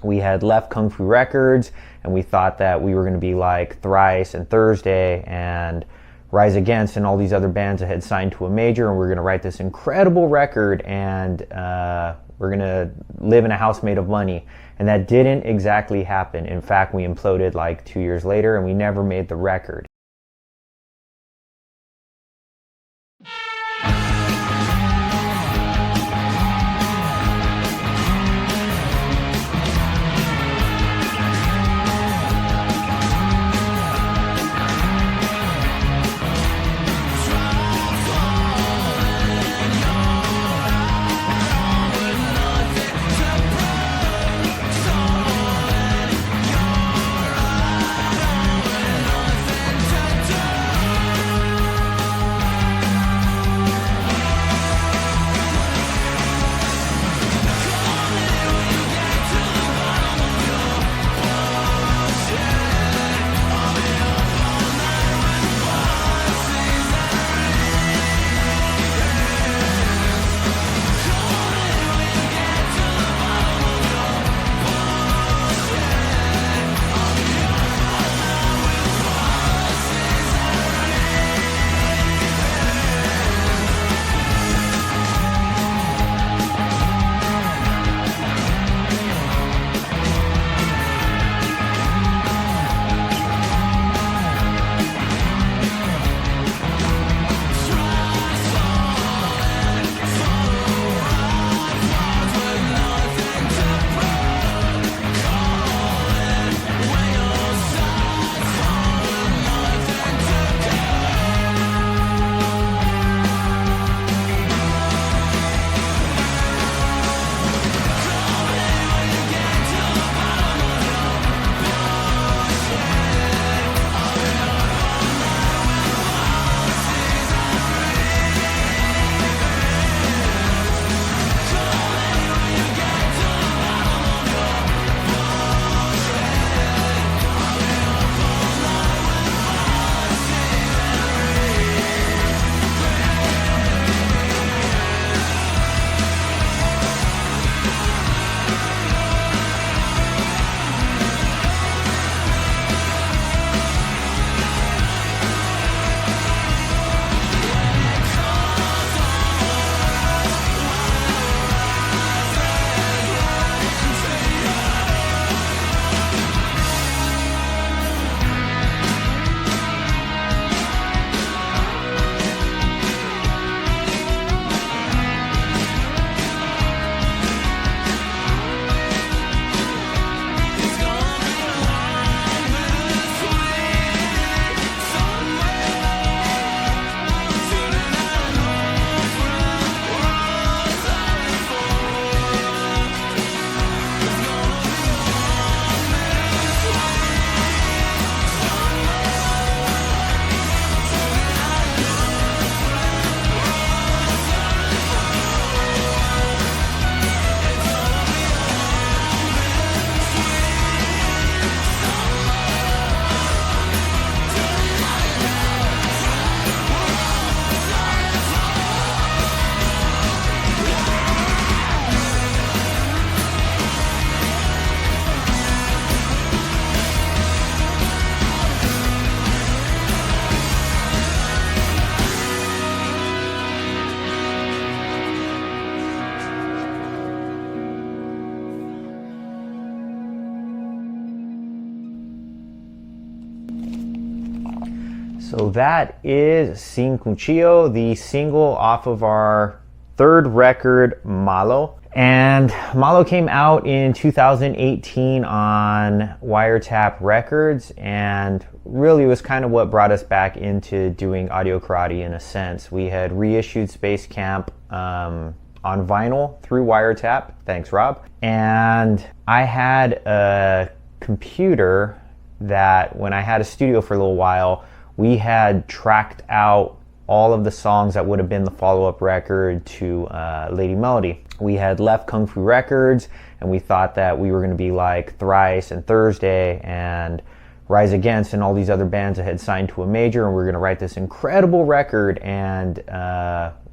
We had left Kung Fu Records, and we thought that we were going to be like Thrice and Thursday and Rise Against and all these other bands that had signed to a major, and we were going to write this incredible record, and we're going to live in a house made of money. And that didn't exactly happen. In fact, we imploded like 2 years later, and we never made the record. So that is Sin Cuchillo, the single off of our third record, Malo. And Malo came out in 2018 on Wiretap Records, and really was kind of what brought us back into doing audio karate in a sense. We had reissued Space Camp on vinyl through Wiretap, thanks Rob, and I had a computer that when I had a studio for a little while, we had tracked out all of the songs that would have been the follow-up record to Lady Melody. We had left Kung Fu Records, and we thought that we were going to be like Thrice and Thursday and Rise Against and all these other bands that had signed to a major, and we were going to write this incredible record, and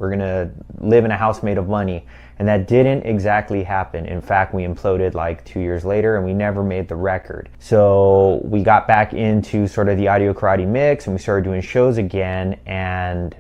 we're gonna live in a house made of money. And that didn't exactly happen. In fact, we imploded like 2 years later and we never made the record. So we got back into sort of the Audio Karate mix and we started doing shows again, and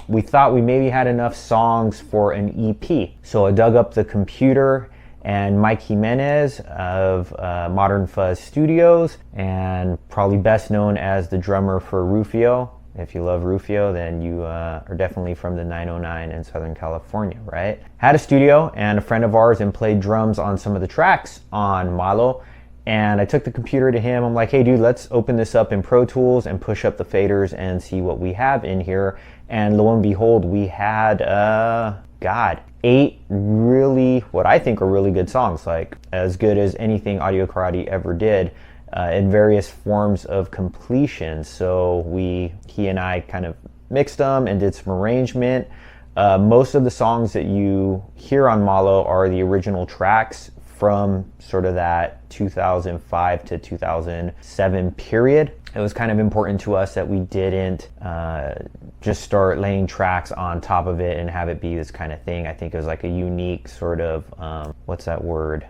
we thought we maybe had enough songs for an EP. So I dug up the computer, and Mike Jimenez of Modern Fuzz Studios, and probably best known as the drummer for Rufio. If you love Rufio, then you are definitely from the 909 in Southern California, right? Had a studio and a friend of ours and played drums on some of the tracks on Malo. And I took the computer to him. I'm like, hey dude, let's open this up in Pro Tools and push up the faders and see what we have in here. And lo and behold, we had, 8 really, what I think are really good songs, like as good as anything Audio Karate ever did, in various forms of completion. So he and I kind of mixed them and did some arrangement. Most of the songs that you hear on Malo are the original tracks from sort of that 2005 to 2007 period. It was kind of important to us that we didn't just start laying tracks on top of it and have it be this kind of thing. I think it was like a unique sort of,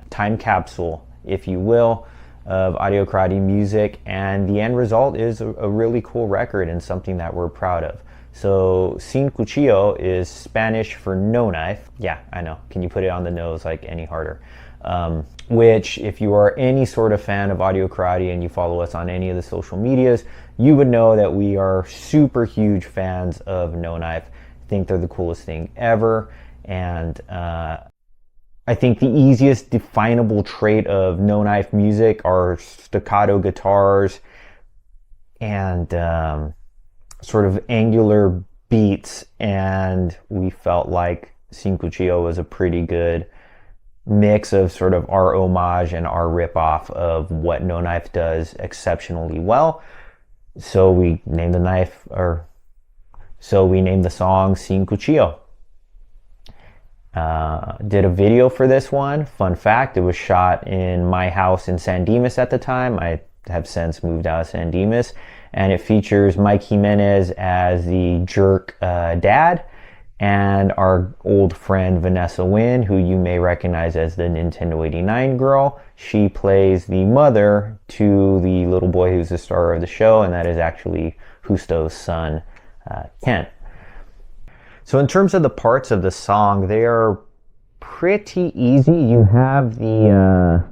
time capsule, if you will, of Audio Karate music. And the end result is a really cool record and something that we're proud of. So Sin Cuchillo is Spanish for no knife. Yeah, I know. Can you put it on the nose like any harder? Which, if you are any sort of fan of Audio Karate and you follow us on any of the social medias, you would know that we are super huge fans of No Knife. Think they're the coolest thing ever. And I think the easiest definable trait of No Knife music are staccato guitars and sort of angular beats. And we felt like Sin Cuchillo was a pretty good mix of sort of our homage and our ripoff of what No Knife does exceptionally well. So we named the song Sin Cuchillo. Did a video for this one. Fun fact, it was shot in my house in San Dimas at the time. I have since moved out of San Dimas, and it features Mike Jimenez as the jerk dad, and our old friend Vanessa Wynn, who you may recognize as the Nintendo 89 girl. She plays the mother to the little boy who's the star of the show, and that is actually Justo's son, Ken. So in terms of the parts of the song, they are pretty easy. You have the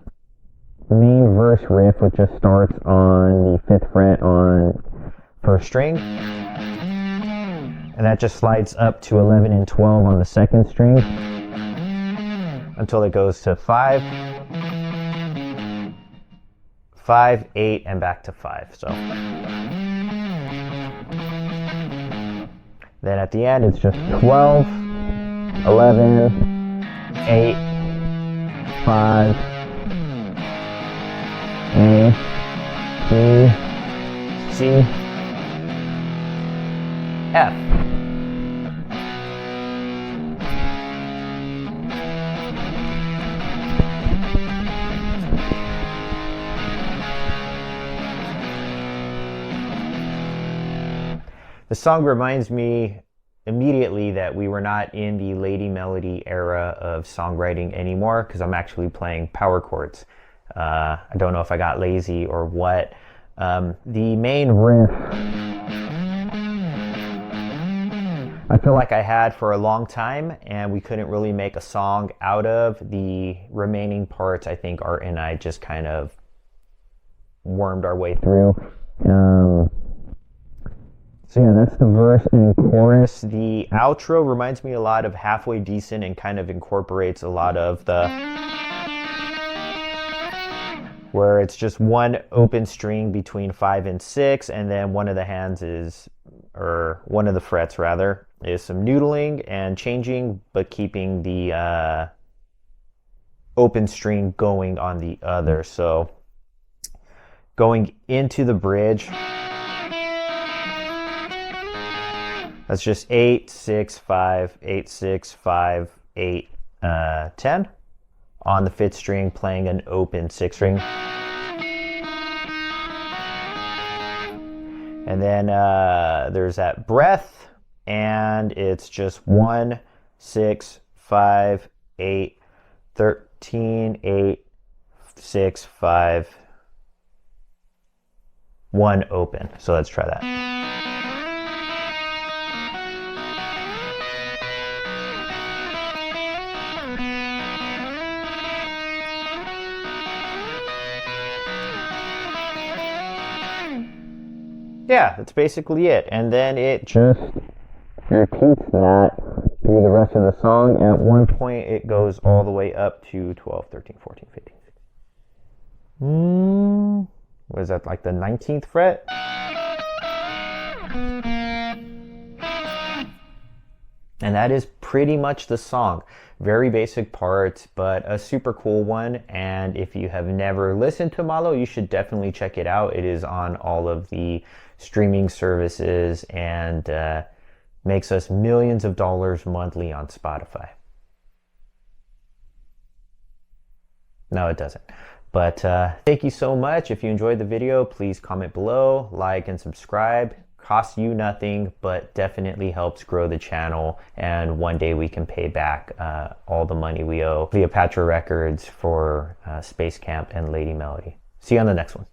main verse riff, which just starts on the 5th fret on 1st string. And that just slides up to 11 and 12 on the 2nd string until it goes to 5, 8, and back to 5. So then at the end, it's just 12, 11, 8, 5, A, B, C, F. The song reminds me immediately that we were not in the Lady Melody era of songwriting anymore, because I'm actually playing power chords. I don't know if I got lazy or what. The main riff I feel like I had for a long time, and we couldn't really make a song out of. The remaining parts, I think Art and I just kind of wormed our way through. So yeah, that's the verse and chorus. The outro reminds me a lot of Halfway Decent and kind of incorporates a lot of the, where it's just one open string between 5 and 6, and then one of the hands is, or one of the frets rather, is some noodling and changing, but keeping the open string going on the other. So going into the bridge, that's just 8, 6, 5, 8, 6, 5, 8, 10 on the 5th string, playing an open 6th string. And then there's that breath, and it's just 1, 6, 5, 8, 13, 8, 6, 5, 1 open. So let's try that. Yeah, that's basically it. And then it just repeats that through the rest of the song. At one point, it goes all the way up to 12, 13, 14, 15, 16. Was that like the 19th fret? And that is pretty much the song. Very basic parts, but a super cool one. And if you have never listened to Malo, you should definitely check it out. It is on all of the streaming services and makes us millions of dollars monthly on Spotify. No, it doesn't. But thank you so much. If you enjoyed the video, please comment below, like, and subscribe. Costs you nothing, but definitely helps grow the channel. And one day we can pay back all the money we owe Wiretap Records for Space Camp and Lady Melody. See you on the next one.